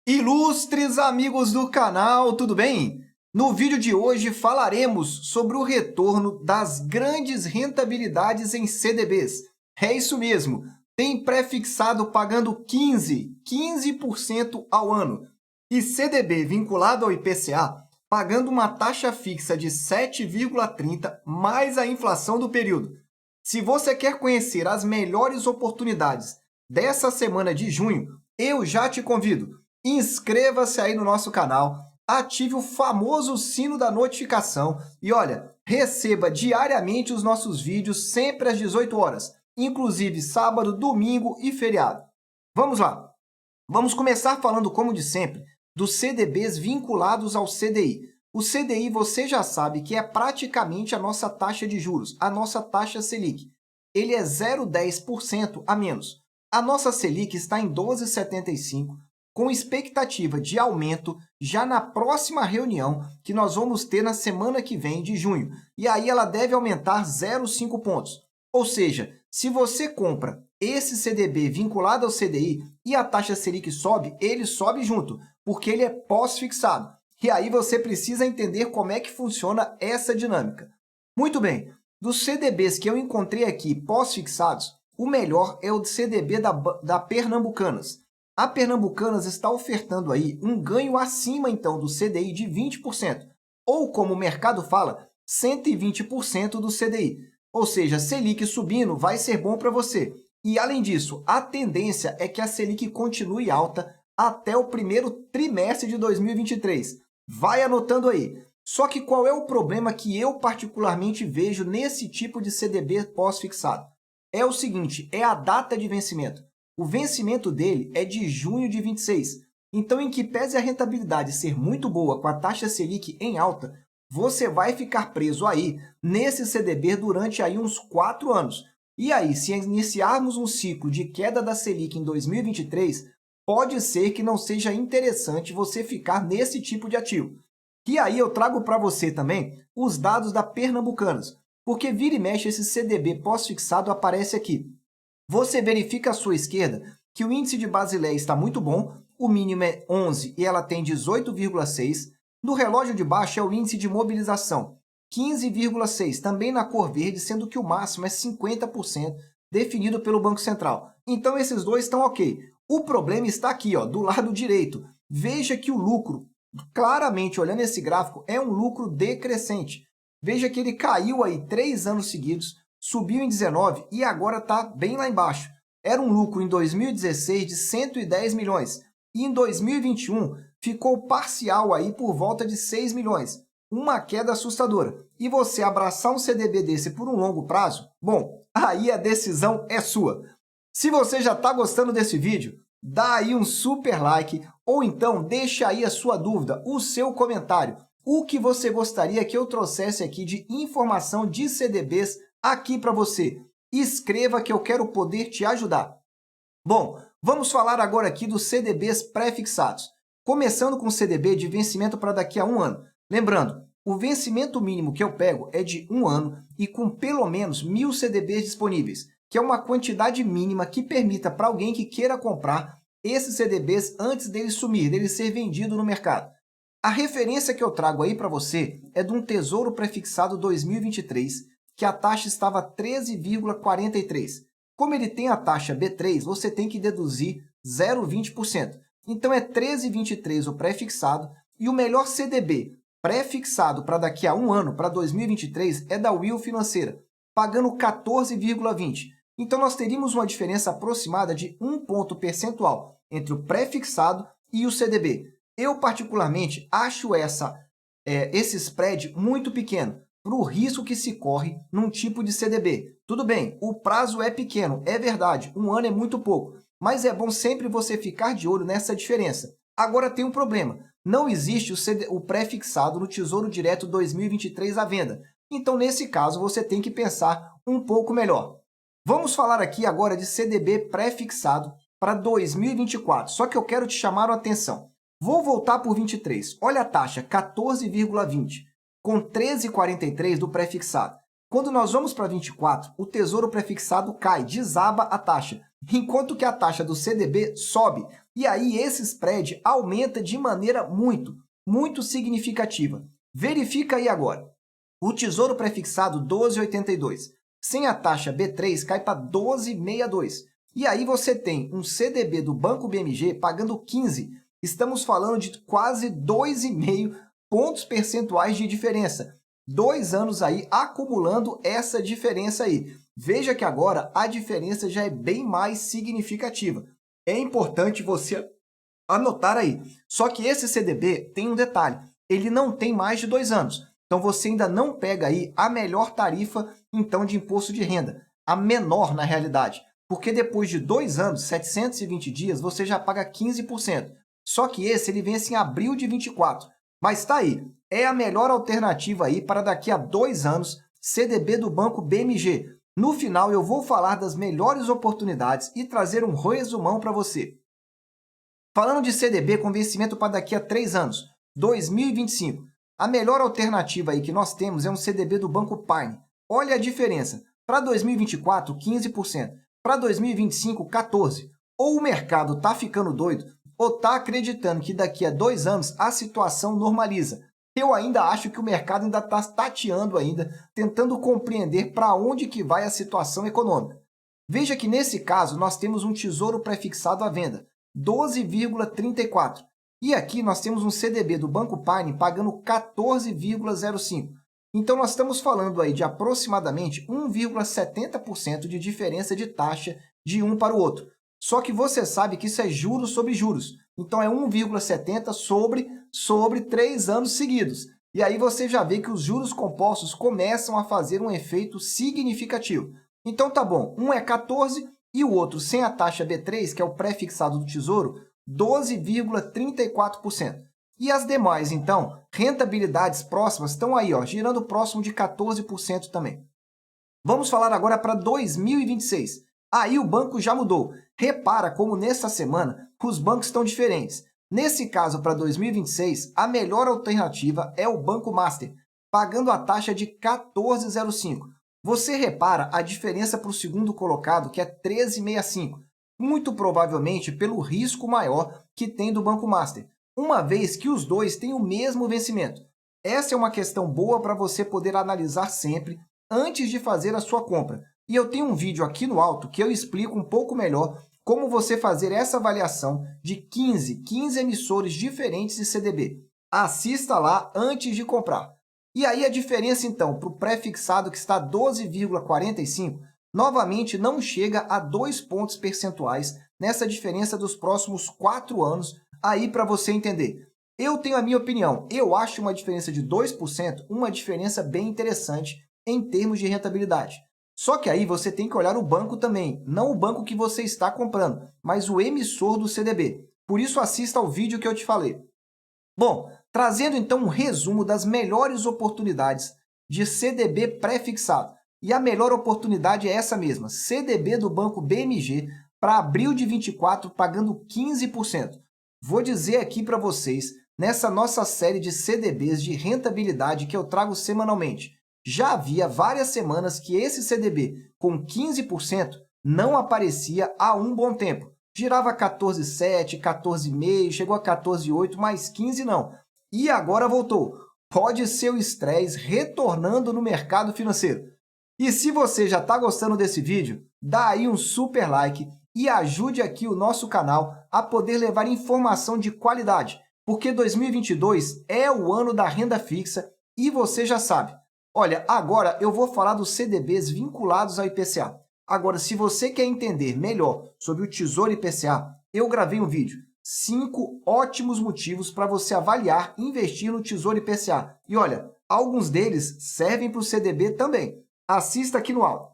Ilustres amigos do canal, tudo bem? No vídeo de hoje falaremos sobre o retorno das grandes rentabilidades em CDBs. É isso mesmo, tem pré-fixado pagando 15% ao ano e CDB vinculado ao IPCA pagando uma taxa fixa de 7,30 mais a inflação do período. Se você quer conhecer as melhores oportunidades dessa semana de junho, eu já te convido. Inscreva-se aí no nosso canal, ative o famoso sino da notificação e olha, receba diariamente os nossos vídeos sempre às 18 horas, inclusive sábado, domingo e feriado. Vamos lá! Vamos começar falando, como de sempre, dos CDBs vinculados ao CDI. O CDI você já sabe que é praticamente a nossa taxa de juros, a nossa taxa Selic. Ele é 0,10% a menos. A nossa Selic está em 12,75%, com expectativa de aumento já na próxima reunião que nós vamos ter na semana que vem, de junho. E aí ela deve aumentar 0,5 pontos. Ou seja, se você compra esse CDB vinculado ao CDI e a taxa Selic sobe, ele sobe junto, porque ele é pós-fixado. E aí você precisa entender como é que funciona essa dinâmica. Muito bem, dos CDBs que eu encontrei aqui pós-fixados, o melhor é o CDB da Pernambucanas. A Pernambucanas está ofertando aí um ganho acima, então, do CDI de 20%, ou, como o mercado fala, 120% do CDI. Ou seja, Selic subindo vai ser bom para você. E, além disso, a tendência é que a Selic continue alta até o primeiro trimestre de 2023. Vai anotando aí. Só que qual é o problema que eu particularmente vejo nesse tipo de CDB pós-fixado? É o seguinte, é a data de vencimento. O vencimento dele é de junho de 26. Então, em que pese a rentabilidade ser muito boa com a taxa Selic em alta, você vai ficar preso aí nesse CDB durante aí uns 4 anos. E aí, se iniciarmos um ciclo de queda da Selic em 2023, pode ser que não seja interessante você ficar nesse tipo de ativo. E aí eu trago para você também os dados da Pernambucanas, porque vira e mexe esse CDB pós-fixado aparece aqui. Você verifica à sua esquerda que o índice de Basileia está muito bom, o mínimo é 11 e ela tem 18,6. No relógio de baixo é o índice de mobilização, 15,6, também na cor verde, sendo que o máximo é 50%, definido pelo Banco Central. Então esses dois estão ok. O problema está aqui, ó, do lado direito. Veja que o lucro, claramente olhando esse gráfico, é um lucro decrescente. Veja que ele caiu aí 3 anos seguidos, subiu em 19 e agora está bem lá embaixo. Era um lucro em 2016 de 110 milhões e em 2021 ficou parcial aí por volta de 6 milhões. Uma queda assustadora. E você abraçar um CDB desse por um longo prazo? Bom, aí a decisão é sua. Se você já está gostando desse vídeo, dá aí um super like ou então deixa aí a sua dúvida, o seu comentário. O que você gostaria que eu trouxesse aqui de informação de CDBs aqui para você. Escreva que eu quero poder te ajudar. Bom, vamos falar agora aqui dos CDBs pré-fixados. Começando com o CDB de vencimento para daqui a um ano. Lembrando, o vencimento mínimo que eu pego é de 1 ano e com pelo menos 1.000 CDBs disponíveis, que é uma quantidade mínima que permita para alguém que queira comprar esses CDBs antes dele sumir, dele ser vendido no mercado. A referência que eu trago aí para você é de um Tesouro Prefixado 2023, que a taxa estava 13,43. Como ele tem a taxa B3, você tem que deduzir 0,20%. Então é 13,23 o pré-fixado e o melhor CDB pré-fixado para daqui a um ano, para 2023, é da Will Financeira, pagando 14,20. Então nós teríamos uma diferença aproximada de 1 ponto percentual entre o pré-fixado e o CDB. Eu particularmente acho esse spread muito pequeno para o risco que se corre num tipo de CDB. Tudo bem, o prazo é pequeno, é verdade, um ano é muito pouco, mas é bom sempre você ficar de olho nessa diferença. Agora tem um problema, não existe o pré-fixado no Tesouro Direto 2023 à venda. Então, nesse caso, você tem que pensar um pouco melhor. Vamos falar aqui agora de CDB pré-fixado para 2024, só que eu quero te chamar a atenção. Vou voltar por 23, olha a taxa, 14,20. Com 13,43 do pré-fixado. Quando nós vamos para 24, o Tesouro Prefixado cai, desaba a taxa, enquanto que a taxa do CDB sobe. E aí esse spread aumenta de maneira muito significativa. Verifica aí agora. O Tesouro Prefixado 12,82, sem a taxa B3, cai para 12,62. E aí você tem um CDB do Banco BMG pagando 15. Estamos falando de quase 2,5 pontos percentuais de diferença. 2 anos aí acumulando essa diferença aí. Veja que agora a diferença já é bem mais significativa. É importante você anotar aí. Só que esse CDB tem um detalhe. Ele não tem mais de 2 anos. Então, você ainda não pega aí a melhor tarifa, então, de imposto de renda. A menor, na realidade. Porque depois de 2 anos, 720 dias, você já paga 15%. Só que esse, ele vence em abril de 24. Mas tá aí. É a melhor alternativa aí para daqui a 2 anos, CDB do Banco BMG. No final, eu vou falar das melhores oportunidades e trazer um resumão para você. Falando de CDB com vencimento para daqui a 3 anos, 2025. A melhor alternativa aí que nós temos é um CDB do Banco Pine. Olha a diferença. Para 2024, 15%. Para 2025, 14%. Ou o mercado está ficando doido, ou está acreditando que daqui a 2 anos a situação normaliza. Eu ainda acho que o mercado ainda está tateando ainda, tentando compreender para onde que vai a situação econômica. Veja que nesse caso nós temos um tesouro prefixado à venda, 12,34. E aqui nós temos um CDB do Banco Pine pagando 14,05. Então, nós estamos falando aí de aproximadamente 1,70% de diferença de taxa de um para o outro. Só que você sabe que isso é juros sobre juros. Então, é 1,70 sobre 3 anos seguidos. E aí você já vê que os juros compostos começam a fazer um efeito significativo. Então, tá bom, um é 14 e o outro, sem a taxa B3, que é o pré-fixado do Tesouro, 12,34%. E as demais, então, rentabilidades próximas estão aí, ó, girando próximo de 14% também. Vamos falar agora para 2026. Aí o banco já mudou. Repara como nessa semana os bancos estão diferentes. Nesse caso, para 2026, a melhor alternativa é o Banco Master, pagando a taxa de 14,05. Você repara a diferença para o segundo colocado, que é 13,65. Muito provavelmente pelo risco maior que tem do Banco Master, uma vez que os dois têm o mesmo vencimento. Essa é uma questão boa para você poder analisar sempre antes de fazer a sua compra. E eu tenho um vídeo aqui no alto que eu explico um pouco melhor como você fazer essa avaliação de 15 emissores diferentes de CDB. Assista lá antes de comprar. E aí a diferença, então, para o pré-fixado que está 12,45, novamente não chega a 2 pontos percentuais nessa diferença dos próximos 4 anos, aí para você entender. Eu tenho a minha opinião, eu acho uma diferença de 2% uma diferença bem interessante em termos de rentabilidade. Só que aí você tem que olhar o banco também, não o banco que você está comprando, mas o emissor do CDB. Por isso assista ao vídeo que eu te falei. Bom, trazendo então um resumo das melhores oportunidades de CDB pré-fixado. E a melhor oportunidade é essa mesma, CDB do Banco BMG para abril de 24 pagando 15%. Vou dizer aqui para vocês, nessa nossa série de CDBs de rentabilidade que eu trago semanalmente, já havia várias semanas que esse CDB com 15% não aparecia há um bom tempo. Girava 14,7, 14,5, chegou a 14,8, mas 15 não. E agora voltou. Pode ser o estresse retornando no mercado financeiro. E se você já está gostando desse vídeo, dá aí um super like e ajude aqui o nosso canal a poder levar informação de qualidade, porque 2022 é o ano da renda fixa e você já sabe. Olha, agora eu vou falar dos CDBs vinculados ao IPCA. Agora, se você quer entender melhor sobre o Tesouro IPCA, eu gravei um vídeo. 5 ótimos motivos para você avaliar e investir no Tesouro IPCA. E olha, alguns deles servem para o CDB também. Assista aqui no alto.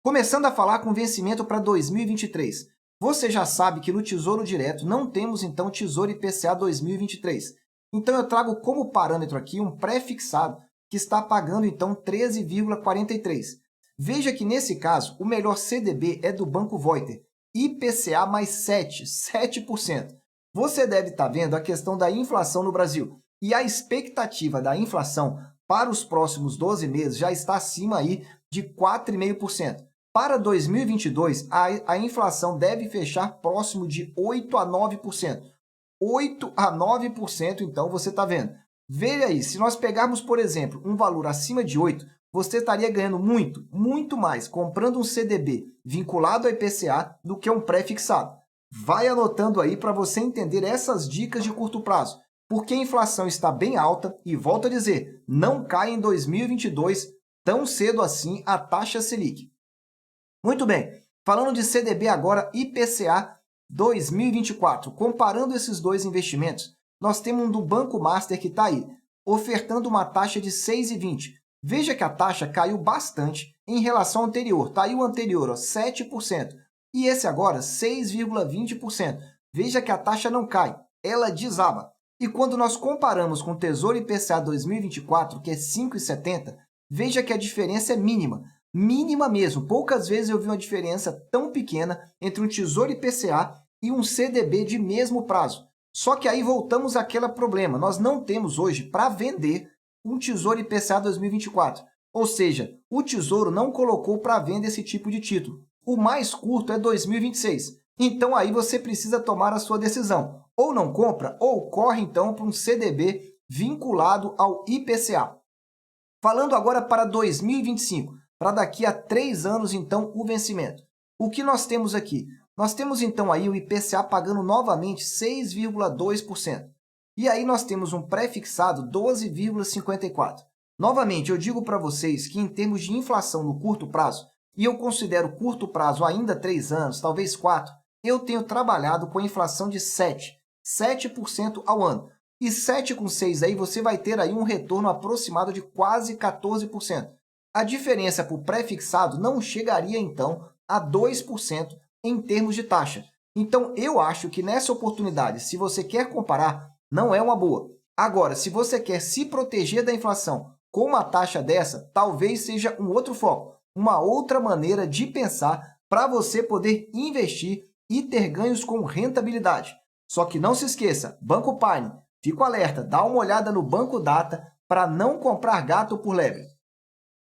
Começando a falar com vencimento para 2023. Você já sabe que no Tesouro Direto não temos, então, Tesouro IPCA 2023. Então, eu trago como parâmetro aqui um pré-fixado que está pagando, então, 13,43. Veja que, nesse caso, o melhor CDB é do Banco Voiter, IPCA mais 7%. Você deve estar vendo a questão da inflação no Brasil. E a expectativa da inflação para os próximos 12 meses já está acima aí de 4,5%. Para 2022, a inflação deve fechar próximo de 8 a 9%. 8 a 9%, então, você está vendo. Veja aí, se nós pegarmos, por exemplo, um valor acima de 8, você estaria ganhando muito, muito mais comprando um CDB vinculado ao IPCA do que um pré-fixado. Vai anotando aí para você entender essas dicas de curto prazo, porque a inflação está bem alta e, volto a dizer, não cai em 2022 tão cedo assim a taxa Selic. Muito bem, falando de CDB agora, IPCA 2024. Comparando esses dois investimentos, nós temos um do Banco Master que está aí, ofertando uma taxa de 6,20. Veja que a taxa caiu bastante em relação ao anterior. Está aí o anterior, 7%. E esse agora, 6,20%. Veja que a taxa não cai, ela desaba. E quando nós comparamos com o Tesouro IPCA 2024, que é 5,70, veja que a diferença é mínima. Mínima mesmo. Poucas vezes eu vi uma diferença tão pequena entre um Tesouro IPCA e um CDB de mesmo prazo. Só que aí voltamos àquele problema. Nós não temos hoje para vender um Tesouro IPCA 2024. Ou seja, o Tesouro não colocou para venda esse tipo de título. O mais curto é 2026. Então aí você precisa tomar a sua decisão. Ou não compra, ou corre então para um CDB vinculado ao IPCA. Falando agora para 2025, para daqui a 3 anos, então, o vencimento. O que nós temos aqui? Nós temos, então, aí o IPCA pagando novamente 6,2%. E aí nós temos um pré-fixado 12,54%. Novamente, eu digo para vocês que em termos de inflação no curto prazo, e eu considero curto prazo ainda 3 anos, talvez 4, eu tenho trabalhado com a inflação de 7% ao ano. E 7 com 6 aí você vai ter aí um retorno aproximado de quase 14%. A diferença para o pré-fixado não chegaria, então, a 2% em termos de taxa. Então, eu acho que nessa oportunidade, se você quer comparar, não é uma boa. Agora, se você quer se proteger da inflação com uma taxa dessa, talvez seja um outro foco, uma outra maneira de pensar para você poder investir e ter ganhos com rentabilidade. Só que não se esqueça, Banco Pine, fico alerta, dá uma olhada no Banco Data para não comprar gato por lebre.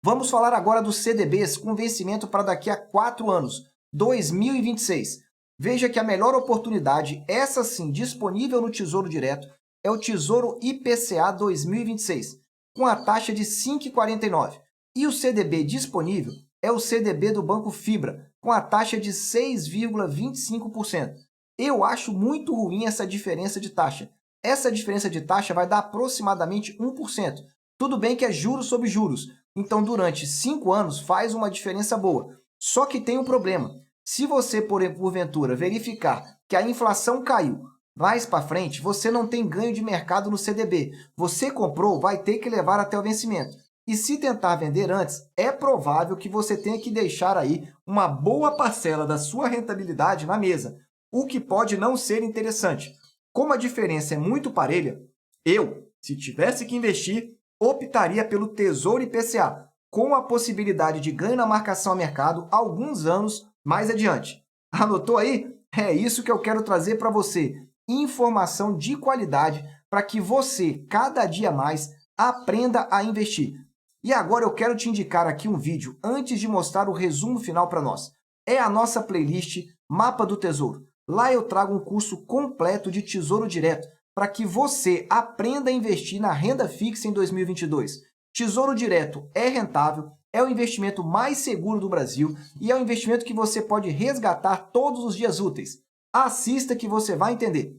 Vamos falar agora dos CDBs com vencimento para daqui a 4 anos, 2026. Veja que a melhor oportunidade, essa sim disponível no Tesouro Direto, é o Tesouro IPCA 2026, com a taxa de 5,49. E o CDB disponível é o CDB do Banco Fibra, com a taxa de 6,25%. Eu acho muito ruim essa diferença de taxa. Essa diferença de taxa vai dar aproximadamente 1%. Tudo bem que é juros sobre juros, então durante 5 anos faz uma diferença boa. Só que tem um problema. Se você, porventura, verificar que a inflação caiu mais para frente, você não tem ganho de mercado no CDB. Você comprou, vai ter que levar até o vencimento. E se tentar vender antes, é provável que você tenha que deixar aí uma boa parcela da sua rentabilidade na mesa, o que pode não ser interessante. Como a diferença é muito parelha, eu, se tivesse que investir, optaria pelo Tesouro IPCA, com a possibilidade de ganho na marcação a mercado alguns anos mais adiante. Anotou aí? É isso que eu quero trazer para você. Informação de qualidade para que você, cada dia mais, aprenda a investir. E agora eu quero te indicar aqui um vídeo antes de mostrar o resumo final para nós. É a nossa playlist Mapa do Tesouro. Lá eu trago um curso completo de Tesouro Direto para que você aprenda a investir na renda fixa em 2022. Tesouro Direto é rentável, é o investimento mais seguro do Brasil e é um investimento que você pode resgatar todos os dias úteis. Assista que você vai entender.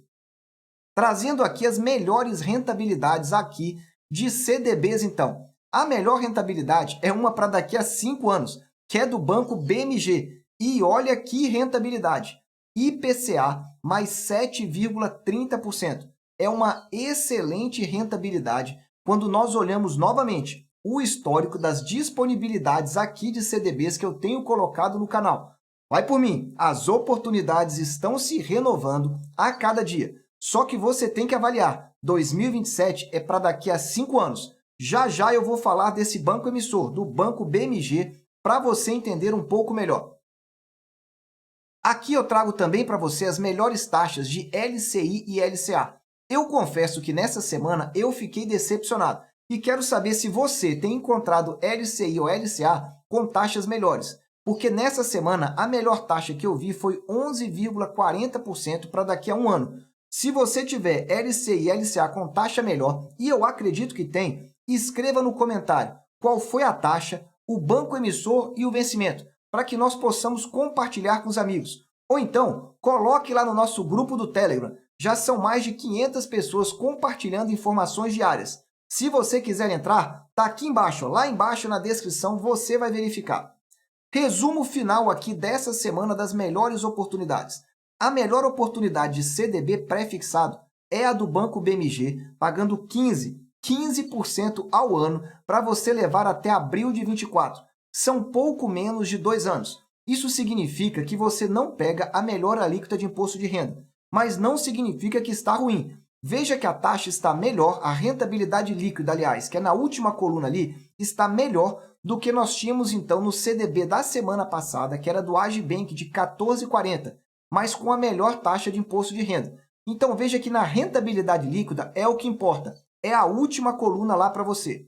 Trazendo aqui as melhores rentabilidades aqui de CDBs, então. A melhor rentabilidade é uma para daqui a 5 anos, que é do Banco BMG. E olha que rentabilidade! IPCA mais 7,30%. É uma excelente rentabilidade quando nós olhamos novamente o histórico das disponibilidades aqui de CDBs que eu tenho colocado no canal. Vai por mim, as oportunidades estão se renovando a cada dia. Só que você tem que avaliar, 2027 é para daqui a 5 anos. Já já eu vou falar desse banco emissor, do Banco BMG, para você entender um pouco melhor. Aqui eu trago também para você as melhores taxas de LCI e LCA. Eu confesso que nessa semana eu fiquei decepcionado e quero saber se você tem encontrado LCI ou LCA com taxas melhores. porque nessa semana a melhor taxa que eu vi foi 11,40% para daqui a um ano. Se você tiver LCI e LCA com taxa melhor, e eu acredito que tem, escreva no comentário qual foi a taxa, o banco emissor e o vencimento, para que nós possamos compartilhar com os amigos. Ou então, coloque lá no nosso grupo do Telegram. Já são mais de 500 pessoas compartilhando informações diárias. Se você quiser entrar, está aqui embaixo, lá embaixo na descrição, você vai verificar. Resumo final aqui dessa semana das melhores oportunidades. A melhor oportunidade de CDB pré-fixado é a do Banco BMG, pagando 15% ao ano para você levar até abril de 24. São pouco menos de 2 anos. Isso significa que você não pega a melhor alíquota de imposto de renda, mas não significa que está ruim. Veja que a taxa está melhor, a rentabilidade líquida, aliás, que é na última coluna ali, está melhor do que nós tínhamos então no CDB da semana passada, que era do Agibank de 14,40, mas com a melhor taxa de imposto de renda. Então veja que na rentabilidade líquida é o que importa, é a última coluna lá para você.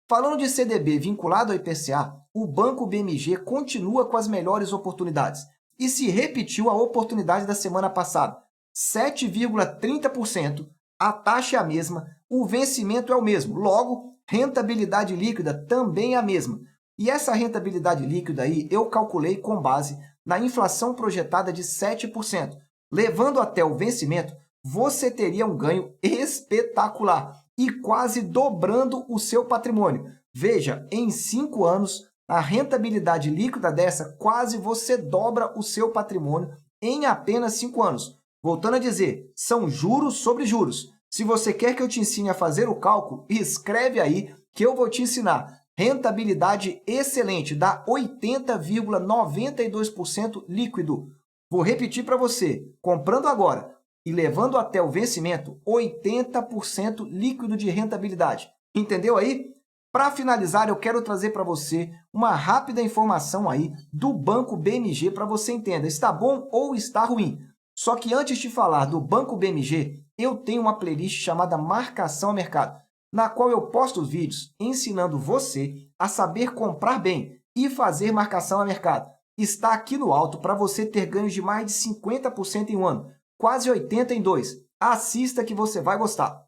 Falando de CDB vinculado ao IPCA, o Banco BMG continua com as melhores oportunidades e se repetiu a oportunidade da semana passada. 7,30%, a taxa é a mesma, o vencimento é o mesmo, logo, rentabilidade líquida também é a mesma. E essa rentabilidade líquida aí eu calculei com base na inflação projetada de 7%. Levando até o vencimento, você teria um ganho espetacular e quase dobrando o seu patrimônio. Veja, em 5 anos, a rentabilidade líquida dessa quase você dobra o seu patrimônio em apenas 5 anos. Voltando a dizer, são juros sobre juros. Se você quer que eu te ensine a fazer o cálculo, escreve aí que eu vou te ensinar. Rentabilidade excelente, dá 80,92% líquido. Vou repetir para você, comprando agora e levando até o vencimento, 80% líquido de rentabilidade. Entendeu aí? Para finalizar, eu quero trazer para você uma rápida informação aí do Banco BMG para você entender, está bom ou está ruim. Só que antes de falar do Banco BMG, eu tenho uma playlist chamada Marcação a Mercado, na qual eu posto vídeos ensinando você a saber comprar bem e fazer marcação a mercado. Está aqui no alto para você ter ganhos de mais de 50% em um ano, quase 80% em 2. Assista que você vai gostar.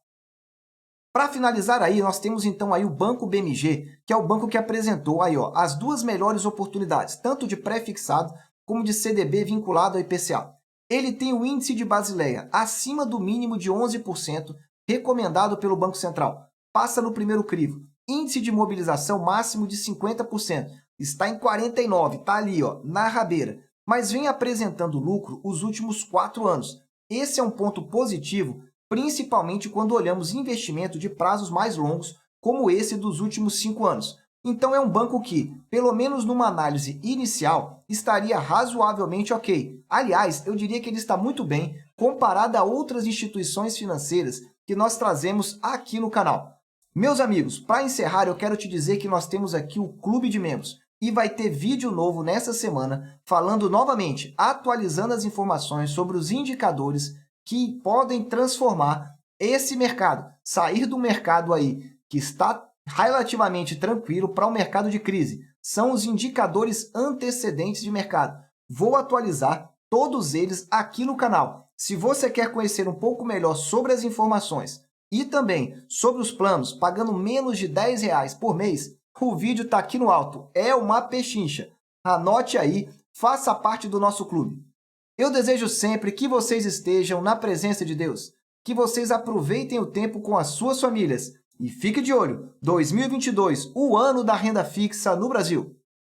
Para finalizar aí, nós temos então aí o Banco BMG, que é o banco que apresentou aí, ó, as duas melhores oportunidades, tanto de pré-fixado como de CDB vinculado ao IPCA. Ele tem o índice de Basileia acima do mínimo de 11%, recomendado pelo Banco Central. Passa no primeiro crivo. Índice de mobilização máximo de 50%. Está em 49%, está ali, ó, na rabeira. Mas vem apresentando lucro os últimos 4 anos. Esse é um ponto positivo, principalmente quando olhamos investimento de prazos mais longos, como esse dos últimos 5 anos. Então é um banco que, pelo menos numa análise inicial, estaria razoavelmente ok. Aliás, eu diria que ele está muito bem comparado a outras instituições financeiras que nós trazemos aqui no canal. Meus amigos, para encerrar, eu quero te dizer que nós temos aqui o Clube de Membros e vai ter vídeo novo nessa semana falando novamente, atualizando as informações sobre os indicadores que podem transformar esse mercado, sair do mercado aí que está relativamente tranquilo para um mercado de crise. São os indicadores antecedentes de mercado. Vou atualizar todos eles aqui no canal. Se você quer conhecer um pouco melhor sobre as informações e também sobre os planos pagando menos de R$10 por mês, o vídeo está aqui no alto. É uma pechincha. Anote aí, faça parte do nosso clube. Eu desejo sempre que vocês estejam na presença de Deus, que vocês aproveitem o tempo com as suas famílias. E fique de olho, 2022, o ano da renda fixa no Brasil.